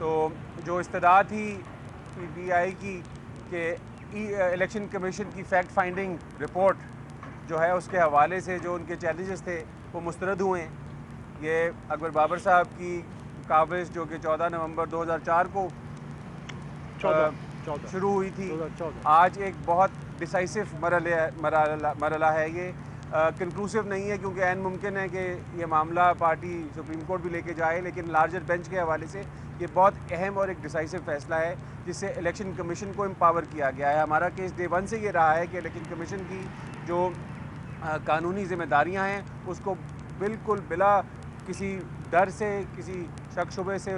تو جو استدعا تھی پی ٹی آئی کی کہ الیکشن کمیشن کی فیکٹ فائنڈنگ رپورٹ جو ہے اس کے حوالے سے جو ان کے چیلنجز تھے وہ مسترد ہوئے ہیں. یہ اکبر بابر صاحب کی کاوش جو کہ 14 نومبر 2004 کو شروع ہوئی تھی, آج ایک بہت ڈیسائسو مرحلہ ہے. یہ کنکلوسیو نہیں ہے کیونکہ عین ممکن ہے کہ یہ معاملہ پارٹی سپریم کورٹ بھی لے کے جائے, لیکن لارجر بینچ کے حوالے سے یہ بہت اہم اور ایک ڈیسائسو فیصلہ ہے جس سے الیکشن کمیشن کو امپاور کیا گیا ہے. ہمارا کیس ڈے ون سے یہ رہا ہے کہ الیکشن کمیشن کی جو قانونی ذمہ داریاں ہیں اس کو بالکل بلا کسی ڈر سے, کسی شک شبے سے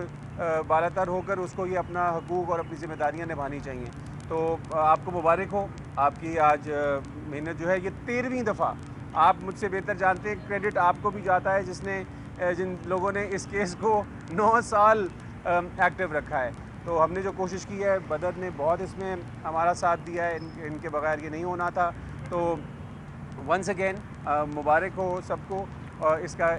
بالاتر ہو کر اس کو یہ اپنا حقوق اور اپنی ذمہ داریاں نبھانی چاہیے. تو آپ کو مبارک ہو, آپ کی آج محنت جو ہے یہ 13ویں دفعہ, آپ مجھ سے بہتر جانتے ہیں, کریڈٹ آپ کو بھی جاتا ہے جن لوگوں نے اس کیس کو 9 سال ایکٹیو رکھا ہے. تو ہم نے جو کوشش کی ہے, بدر نے بہت اس میں ہمارا ساتھ دیا ہے, ان کے بغیر یہ نہیں ہونا تھا. تو ونس اگین مبارک ہو سب کو. اس کا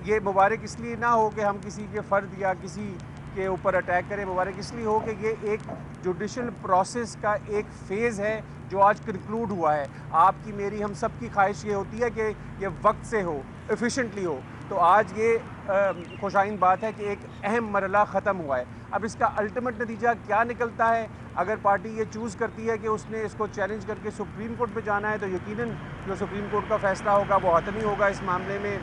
یہ مبارک اس لیے نہ ہو کہ ہم کسی کے فرد یا کسی کے اوپر اٹیک کریں, مبارک اس لیے ہو کہ یہ ایک جوڈیشل پروسیس کا ایک فیز ہے جو آج کنکلوڈ ہوا ہے. آپ کی میری ہم سب کی خواہش یہ ہوتی ہے کہ یہ وقت سے ہو, ایفیشینٹلی ہو. تو آج یہ خوش آئند بات ہے کہ ایک اہم مرحلہ ختم ہوا ہے. اب اس کا الٹیمیٹ نتیجہ کیا نکلتا ہے, اگر پارٹی یہ چوز کرتی ہے کہ اس نے اس کو چیلنج کر کے سپریم کورٹ پہ جانا ہے تو یقیناً جو سپریم کورٹ کا فیصلہ ہوگا وہ حتمی ہوگا اس معاملے میں.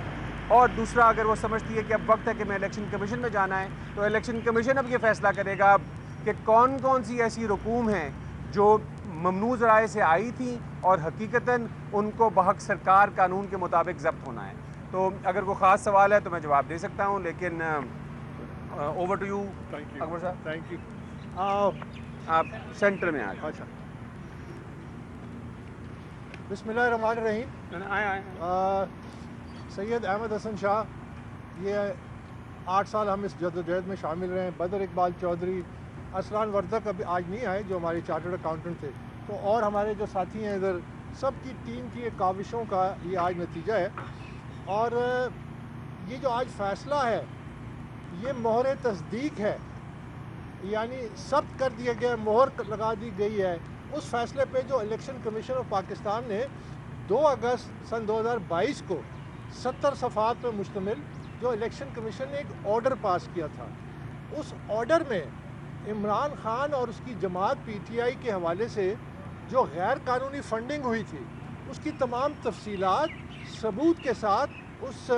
اور دوسرا, اگر وہ سمجھتی ہے کہ اب وقت ہے کہ میں الیکشن کمیشن میں جانا ہے تو الیکشن کمیشن اب یہ فیصلہ کرے گا کہ کون کون سی ایسی رقوم ہیں جو ممنوع ذرائع سے آئی تھیں اور حقیقتاً ان کو بحق سرکار قانون کے مطابق ضبط ہونا ہے. تو اگر کوئی خاص سوال ہے تو میں جواب دے سکتا ہوں, لیکن اوور ٹو یو اکبر صاحب. Thank you. آپ سینٹر میں آ جائیں. اچھا, بسم اللہ الرحمن الرحیم. سید احمد حسن شاہ, یہ 8 سال ہم اس جدوجہد میں شامل رہے ہیں. بدر اقبال چودھری, اسلان وردک ابھی آج نہیں آئے جو ہمارے چارٹرڈ اکاؤنٹنٹ تھے, تو اور ہمارے جو ساتھی ہیں ادھر, سب کی ٹیم کی ایک کاوشوں کا یہ آج نتیجہ ہے. اور یہ جو آج فیصلہ ہے یہ مہر تصدیق ہے, یعنی ضبط کر دیا گیا, مہر لگا دی گئی ہے اس فیصلے پہ جو الیکشن کمیشن آف پاکستان نے 2 اگست سن 2022 کو 70 صفحات پر مشتمل جو الیکشن کمیشن نے ایک آرڈر پاس کیا تھا. اس آرڈر میں عمران خان اور اس کی جماعت پی ٹی آئی کے حوالے سے جو غیر قانونی فنڈنگ ہوئی تھی اس کی تمام تفصیلات ثبوت کے ساتھ اس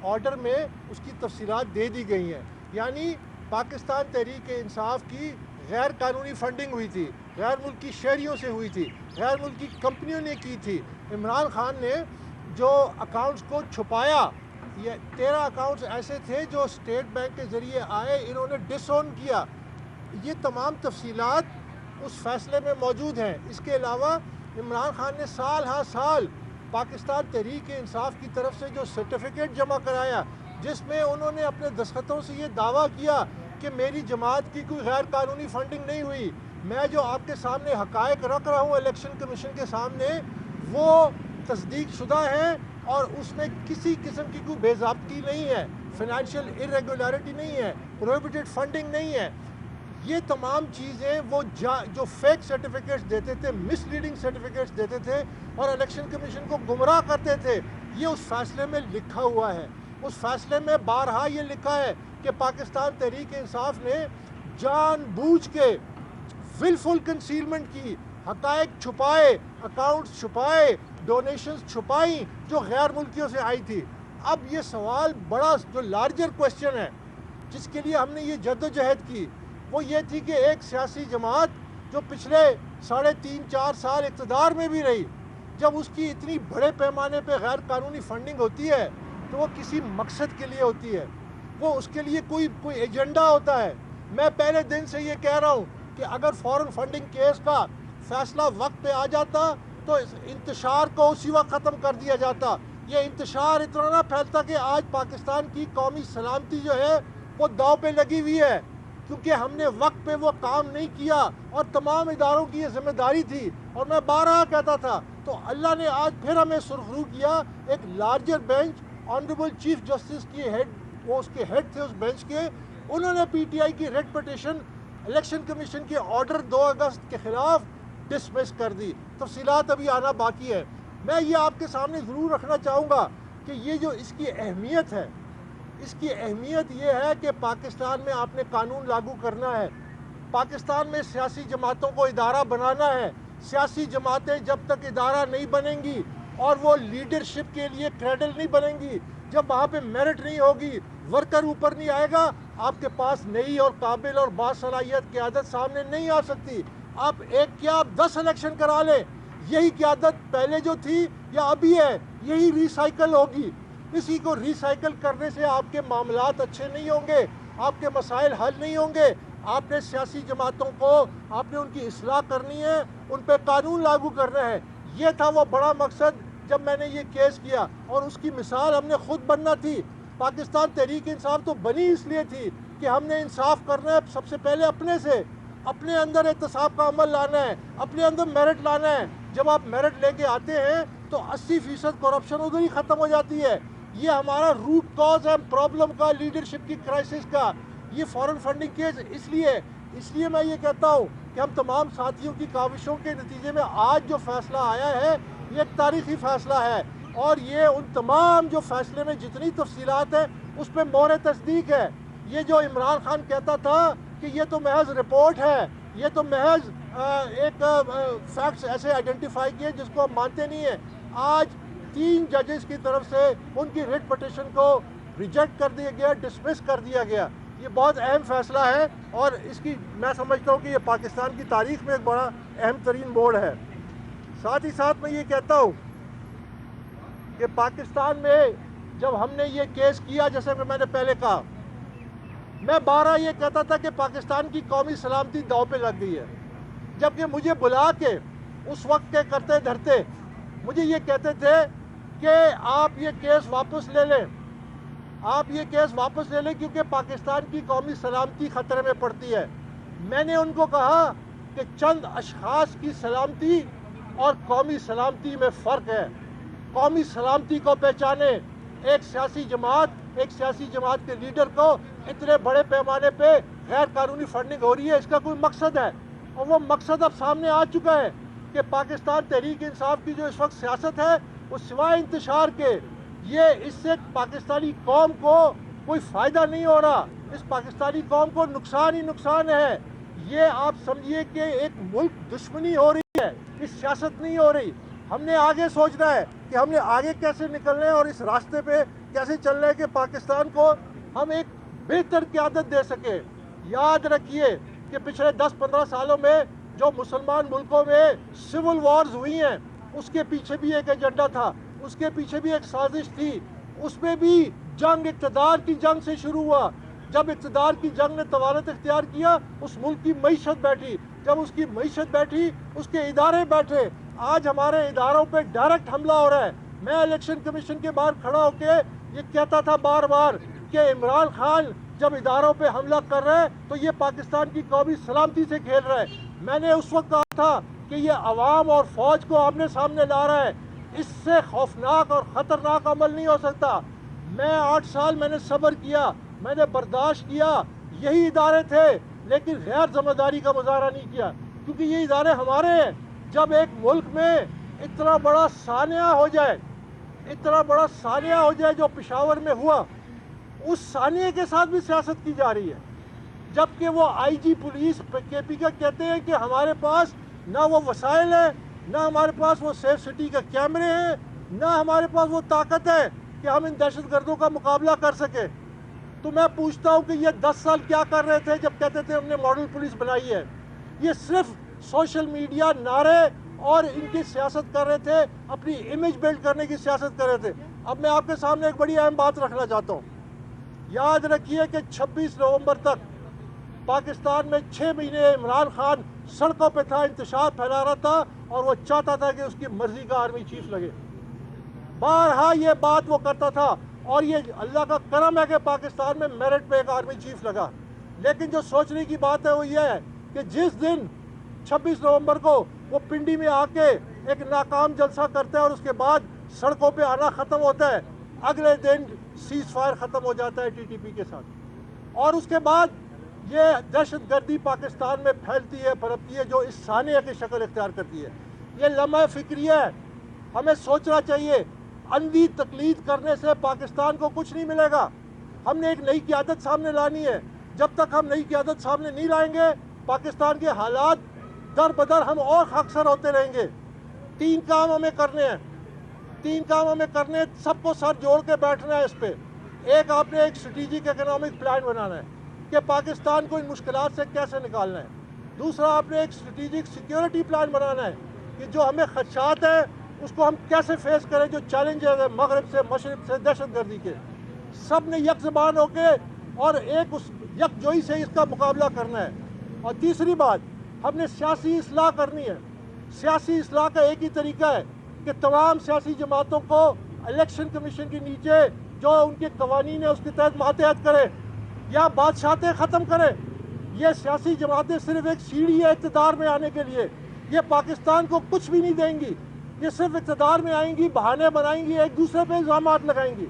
آرڈر میں اس کی تفصیلات دے دی گئی ہیں. یعنی پاکستان تحریک انصاف کی غیر قانونی فنڈنگ ہوئی تھی, غیر ملکی شہریوں سے ہوئی تھی, غیر ملکی کمپنیوں نے کی تھی. عمران خان نے جو اکاؤنٹس کو چھپایا, یہ 13 اکاؤنٹس ایسے تھے جو اسٹیٹ بینک کے ذریعے آئے, انہوں نے ڈس اون کیا. یہ تمام تفصیلات اس فیصلے میں موجود ہیں. اس کے علاوہ عمران خان نے سال ہر سال پاکستان تحریک انصاف کی طرف سے جو سرٹیفکیٹ جمع کرایا جس میں انہوں نے اپنے دستخطوں سے یہ دعویٰ کیا کہ میری جماعت کی کوئی غیر قانونی فنڈنگ نہیں ہوئی. میں جو آپ کے سامنے حقائق رکھ رہا ہوں الیکشن کمیشن کے سامنے وہ تصدیق شدہ ہیں اور اس میں کسی قسم کی کوئی بے ضابطگی نہیں ہے, فائنینشیل irregularity نہیں ہے, prohibited فنڈنگ نہیں ہے. یہ تمام چیزیں وہ جو فیک سرٹیفکیٹس دیتے تھے, مس لیڈنگ سرٹیفکیٹس دیتے تھے اور الیکشن کمیشن کو گمراہ کرتے تھے, یہ اس فیصلے میں لکھا ہوا ہے. اس فیصلے میں بارہا یہ لکھا ہے کہ پاکستان تحریک انصاف نے جان بوجھ کے ولفل کنسیلمنٹ کی, حقائق چھپائے, اکاؤنٹس چھپائے, ڈونیشنز چھپائیں جو غیر ملکیوں سے آئی تھی. اب یہ سوال بڑا جو لارجر کوشچن ہے جس کے لیے ہم نے یہ جدوجہد کی وہ یہ تھی کہ ایک سیاسی جماعت جو پچھلے 3.5-4 سال اقتدار میں بھی رہی, جب اس کی اتنی بڑے پیمانے پہ غیر قانونی فنڈنگ ہوتی ہے تو وہ کسی مقصد کے لیے ہوتی ہے, وہ اس کے لیے کوئی ایجنڈا ہوتا ہے. میں پہلے دن سے یہ کہہ رہا ہوں کہ اگر فورن فنڈنگ کیس کا فیصلہ وقت پہ آ جاتا تو انتشار کو اسی وقت ختم کر دیا جاتا. یہ انتشار اتنا نہ پھیلتا کہ آج پاکستان کی قومی سلامتی جو ہے وہ داؤ پہ لگی ہوئی ہے, کیونکہ ہم نے وقت پہ وہ کام نہیں کیا اور تمام اداروں کی یہ ذمہ داری تھی. اور میں بارہا کہتا تھا, تو اللہ نے آج پھر ہمیں سرخرو کیا. ایک larger bench, honourable chief justice کی ہیڈ, وہ اس کے ہیڈ تھے اس بینچ کے, انہوں نے پی ٹی آئی کی ریٹ پٹیشن الیکشن کمیشن کے آرڈر 2 اگست کے خلاف ڈسمس کر دی. تفصیلات ابھی آنا باقی ہے. میں یہ آپ کے سامنے ضرور رکھنا چاہوں گا کہ یہ جو اس کی اہمیت ہے، اس کی اہمیت یہ ہے کہ پاکستان میں آپ نے قانون لاگو کرنا ہے، پاکستان میں سیاسی جماعتوں کو ادارہ بنانا ہے. سیاسی جماعتیں جب تک ادارہ نہیں بنیں گی اور وہ لیڈرشپ کے لیے کریڈل نہیں بنیں گی، جب وہاں پہ میرٹ نہیں ہوگی، ورکر اوپر نہیں آئے گا، آپ کے پاس نئی اور قابل اور باصلاحیت قیادت سامنے نہیں آ سکتی. آپ ایک کیا آپ 10 الیکشن کرا لیں، یہی قیادت پہلے جو تھی یا ابھی ہے یہی ریسائیکل ہوگی. اسی کو ریسائیکل کرنے سے آپ کے معاملات اچھے نہیں ہوں گے، آپ کے مسائل حل نہیں ہوں گے. آپ نے سیاسی جماعتوں کو آپ نے ان کی اصلاح کرنی ہے، ان پہ قانون لاگو کرنا ہے. یہ تھا وہ بڑا مقصد جب میں نے یہ کیس کیا، اور اس کی مثال ہم نے خود بننا تھی. پاکستان تحریک انصاف تو بنی اس لیے تھی کہ ہم نے انصاف کرنا ہے سب سے پہلے اپنے سے، اپنے اندر احتساب کا عمل لانا ہے، اپنے اندر میرٹ لانا ہے. جب آپ میرٹ لے کے آتے ہیں تو 80% کرپشن ادھر ہی ختم ہو جاتی ہے. یہ ہمارا روٹ کاز ہے پرابلم کا، لیڈرشپ کی کرائسس کا. یہ فارن فنڈنگ کیس اس لیے میں یہ کہتا ہوں کہ ہم تمام ساتھیوں کی کاوشوں کے نتیجے میں آج جو فیصلہ آیا ہے یہ ایک تاریخی فیصلہ ہے، اور یہ ان تمام جو فیصلے میں جتنی تفصیلات ہیں اس پہ مہر تصدیق ہے. یہ جو عمران خان کہتا تھا کہ یہ تو محض رپورٹ ہے، یہ تو محض ایک فیکٹس ایسے آئیڈینٹیفائی کیے جس کو ہم مانتے نہیں ہیں. آج 3 ججز کی طرف سے ان کی ریٹ پٹیشن کو ریجیکٹ کر دیا گیا، ڈسمس کر دیا گیا. یہ بہت اہم فیصلہ ہے، اور اس کی میں سمجھتا ہوں کہ یہ پاکستان کی تاریخ میں ایک بڑا اہم ترین موڑ ہے. ساتھ ہی ساتھ میں یہ کہتا ہوں کہ پاکستان میں جب ہم نے یہ کیس کیا، جیسے کہ میں نے پہلے کہا، میں بارہ یہ کہتا تھا کہ پاکستان کی قومی سلامتی داؤ پہ لگ گئی ہے، جبکہ مجھے بلا کے اس وقت کے کرتے دھرتے مجھے یہ کہتے تھے کہ آپ یہ کیس واپس لے لیں، آپ یہ کیس واپس لے لیں کیونکہ پاکستان کی قومی سلامتی خطرے میں پڑتی ہے. میں نے ان کو کہا کہ چند اشخاص کی سلامتی اور قومی سلامتی میں فرق ہے. قومی سلامتی کو پہچانے، ایک سیاسی جماعت کے لیڈر کو اتنے بڑے پیمانے پہ غیر قانونی فنڈنگ ہو رہی ہے، اس کا کوئی مقصد ہے، اور وہ مقصد اب سامنے آ چکا ہے کہ پاکستان تحریک انصاف کی جو اس وقت سیاست ہے وہ سوائے انتشار کے، یہ اس سے پاکستانی قوم کو کوئی فائدہ نہیں ہو رہا، اس پاکستانی قوم کو نقصان ہی نقصان ہے. یہ آپ سمجھیے کہ ایک ملک دشمنی ہو رہی ہے، اس سیاست نہیں ہو رہی. ہم نے آگے سوچنا ہے کہ ہم نے آگے کیسے نکلنا ہے اور اس راستے پہ کیسے چلنا ہے کہ پاکستان کو ہم ایک بہتر قیادت دے سکیں. یاد رکھیے کہ پچھلے 10-15 سالوں میں جو مسلمان ملکوں میں سول وارز ہوئی ہیں، اس کے پیچھے بھی ایک ایجنڈا تھا، اس کے پیچھے بھی ایک سازش تھی. اس میں بھی جنگ اقتدار کی جنگ سے شروع ہوا. جب اقتدار کی جنگ نے طوالت اختیار کیا، اس ملک کی معیشت بیٹھی. جب اس کی معیشت بیٹھی، اس کے ادارے بیٹھے. آج ہمارے اداروں پہ ڈائریکٹ حملہ ہو رہا ہے. میں الیکشن کمیشن کے باہر کھڑا ہو کے یہ کہتا تھا بار بار کہ عمران خان جب اداروں پہ حملہ کر رہا ہے تو یہ پاکستان کی قومی سلامتی سے کھیل رہا ہے. میں نے اس وقت کہا تھا کہ یہ عوام اور فوج کو آمنے سامنے لا رہا ہے. اس سے خوفناک اور خطرناک عمل نہیں ہو سکتا. میں 8 سال میں نے صبر کیا، میں نے برداشت کیا. یہی ادارے تھے، لیکن غیر ذمہ داری کا مظاہرہ نہیں کیا، کیونکہ یہ ادارے ہمارے ہیں. جب ایک ملک میں اتنا بڑا سانحہ ہو جائے جو پشاور میں ہوا، اس سانحے کے ساتھ بھی سیاست کی جا رہی ہے. جبکہ وہ آئی جی پولیس کے پی کا کہتے ہیں کہ ہمارے پاس نہ وہ وسائل ہیں، نہ ہمارے پاس وہ سیف سٹی کے کیمرے ہیں، نہ ہمارے پاس وہ طاقت ہے کہ ہم ان دہشت گردوں کا مقابلہ کر سکیں. تو میں پوچھتا ہوں کہ یہ 10 سال کیا کر رہے تھے جب کہتے تھے ہم نے ماڈل پولیس بنائی ہے؟ یہ صرف سوشل میڈیا نعرے اور ان کی سیاست کر رہے تھے، اپنی امیج بلڈ کرنے کی سیاست کر رہے تھے. اب میں آپ کے سامنے ایک بڑی اہم بات رکھنا چاہتا ہوں. یاد رکھیے کہ 26 نومبر تک پاکستان میں 6 مہینے عمران خان سڑکوں پہ تھا، انتشار پھیلا رہا تھا، اور وہ چاہتا تھا کہ اس کی مرضی کا آرمی چیف لگے. بارہا یہ بات وہ کرتا تھا، اور یہ اللہ کا کرم ہے کہ پاکستان میں میرٹ پہ ایک آرمی چیف لگا. لیکن جو سوچنے کی بات ہے وہ یہ ہے کہ جس دن 26 نومبر کو وہ پنڈی میں آ کے ایک ناکام جلسہ کرتا ہے اور اس کے بعد سڑکوں پہ آنا ختم ہوتا ہے، اگلے دن سیز فائر ختم ہو جاتا ہے ٹی ٹی پی کے ساتھ. اور اس کے بعد یہ دہشت گردی پاکستان میں پھیلتی ہے پھرپتی ہے جو اس سانحہ کی شکل اختیار کرتی ہے. یہ لمحہ فکریہ ہے. ہمیں سوچنا چاہیے. اندھی تقلید کرنے سے پاکستان کو کچھ نہیں ملے گا. ہم نے ایک نئی قیادت سامنے لانی ہے. جب تک ہم نئی قیادت سامنے نہیں لائیں گے پاکستان کے حالات در بدر ہم اور خاکسار ہوتے رہیں گے. 3 کام ہمیں کرنے ہیں. 3 کام ہمیں کرنے ہیں. سب کو سر جوڑ کے بیٹھنا ہے اس پہ. ایک آپ نے ایک اسٹریٹجک اکنامک پلان بنانا ہے کہ پاکستان کو ان مشکلات سے کیسے نکالنا ہے. دوسرا آپ نے ایک اسٹریٹجک سیکیورٹی پلان بنانا ہے کہ جو ہمیں خدشات ہیں اس کو ہم کیسے فیس کریں, جو چیلنجز ہیں مغرب سے مشرق سے دہشت گردی کے. سب نے یک زبان ہو کے اور ایک اس یکجوئی سے اس کا مقابلہ کرنا ہے. اور تیسری بات, ہم نے سیاسی اصلاح کرنی ہے. سیاسی اصلاح کا ایک ہی طریقہ ہے کہ تمام سیاسی جماعتوں کو الیکشن کمیشن کے نیچے جو ان کے قوانین ہیں اس کے تحت ماتحت کرے یا بادشاہتیں ختم کرے. یہ سیاسی جماعتیں صرف ایک سیڑھی ہے اقتدار میں آنے کے لیے. یہ پاکستان کو کچھ بھی نہیں دیں گی. یہ صرف اقتدار میں آئیں گی, بہانے بنائیں گی, ایک دوسرے پہ الزامات لگائیں گی.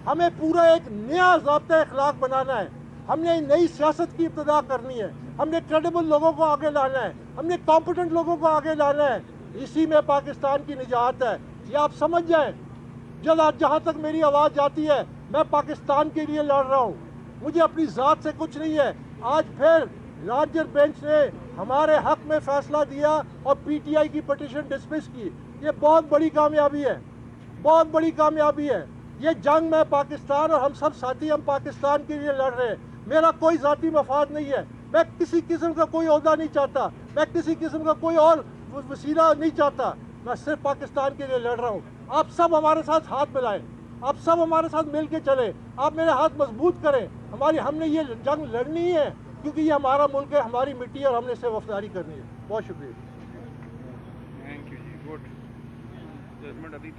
ہمیں پورا ایک نیا ضابطۂ اخلاق بنانا ہے. ہم نے نئی سیاست کی ابتدا کرنی ہے. ہم نے کریڈیبل لوگوں کو آگے لانا ہے. ہم نے کمپیٹنٹ لوگوں کو آگے لانا ہے. اسی میں پاکستان کی نجات ہے. یہ آپ سمجھ جائیں. جہاں تک میری آواز جاتی ہے میں پاکستان کے لیے لڑ رہا ہوں. مجھے اپنی ذات سے کچھ نہیں ہے. آج پھر لارجر بینچ نے ہمارے حق میں فیصلہ دیا اور پی ٹی آئی کی پٹیشن ڈسمس کی. یہ بہت بڑی کامیابی ہے. بہت بڑی کامیابی ہے. یہ جنگ میں پاکستان اور ہم سب ساتھی ہم پاکستان کے لیے لڑ رہے ہیں. میرا کوئی ذاتی مفاد نہیں ہے. میں کسی قسم کا کوئی عہدہ نہیں چاہتا. میں کسی قسم کا کوئی اور وسیلہ نہیں چاہتا. میں صرف پاکستان کے لیے لڑ رہا ہوں. آپ سب ہمارے ساتھ ہاتھ ملائیں. آپ سب ہمارے ساتھ مل کے چلیں. آپ میرے ہاتھ مضبوط کریں. ہم نے یہ جنگ لڑنی ہے کیونکہ یہ ہمارا ملک ہے, ہماری مٹی ہے اور ہم نے اسے وفاداری کرنی ہے. بہت شکریہ. تھینک یو جی. گڈ ججمنٹ ابھی